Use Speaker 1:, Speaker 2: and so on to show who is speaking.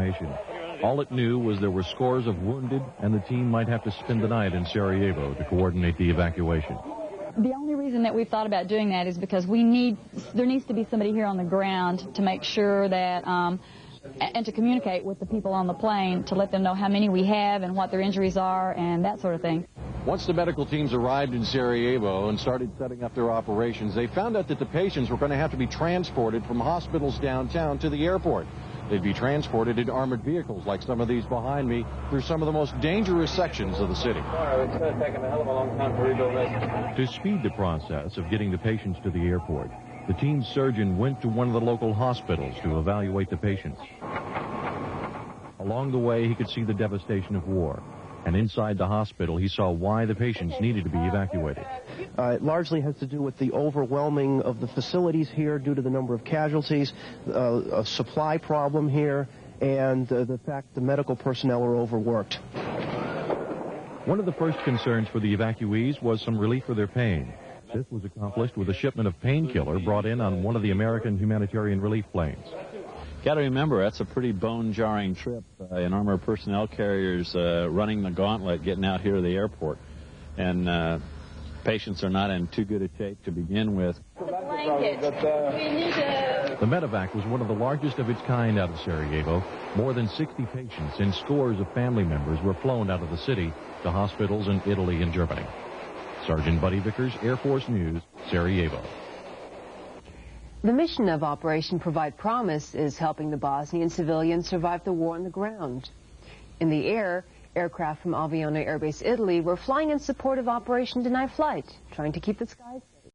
Speaker 1: information. All it knew was there were scores of wounded, and the team might have to spend the night in Sarajevo to coordinate the evacuation.
Speaker 2: The only reason that we've thought about doing that is because there needs to be somebody here on the ground to make sure that, and to communicate with the people on the plane to let them know how many we have and what their injuries are and that sort of thing.
Speaker 1: Once the medical teams arrived in Sarajevo and started setting up their operations, they found out that the patients were going to have to be transported from hospitals downtown to the airport. They'd be transported in armored vehicles like some of these behind me through some of the most dangerous sections of the city.
Speaker 3: It's going to take them a hell of a long time to rebuild this.
Speaker 1: To speed the process of getting the patients to the airport, the team's surgeon went to one of the local hospitals to evaluate the patients. Along the way, he could see the devastation of war. And inside the hospital, he saw why the patients needed to be evacuated.
Speaker 4: It largely has to do with the overwhelming of the facilities here due to the number of casualties, a supply problem here, and the fact the medical personnel are overworked.
Speaker 1: One of the first concerns for the evacuees was some relief for their pain. This was accomplished with a shipment of painkiller brought in on one of the American humanitarian relief planes.
Speaker 5: Got to remember, that's a pretty bone-jarring trip in armored personnel carriers running the gauntlet, getting out here to the airport. And patients are not in too good a shape to begin with.
Speaker 2: The blanket. We need to...
Speaker 1: The medevac was one of the largest of its kind out of Sarajevo. More than 60 patients and scores of family members were flown out of the city to hospitals in Italy and Germany. Sergeant Buddy Vickers, Air Force News, Sarajevo.
Speaker 6: The mission of Operation Provide Promise is helping the Bosnian civilians survive the war on the ground. In the air, aircraft from Aviano Air Base, Italy were flying in support of Operation Deny Flight, trying to keep the skies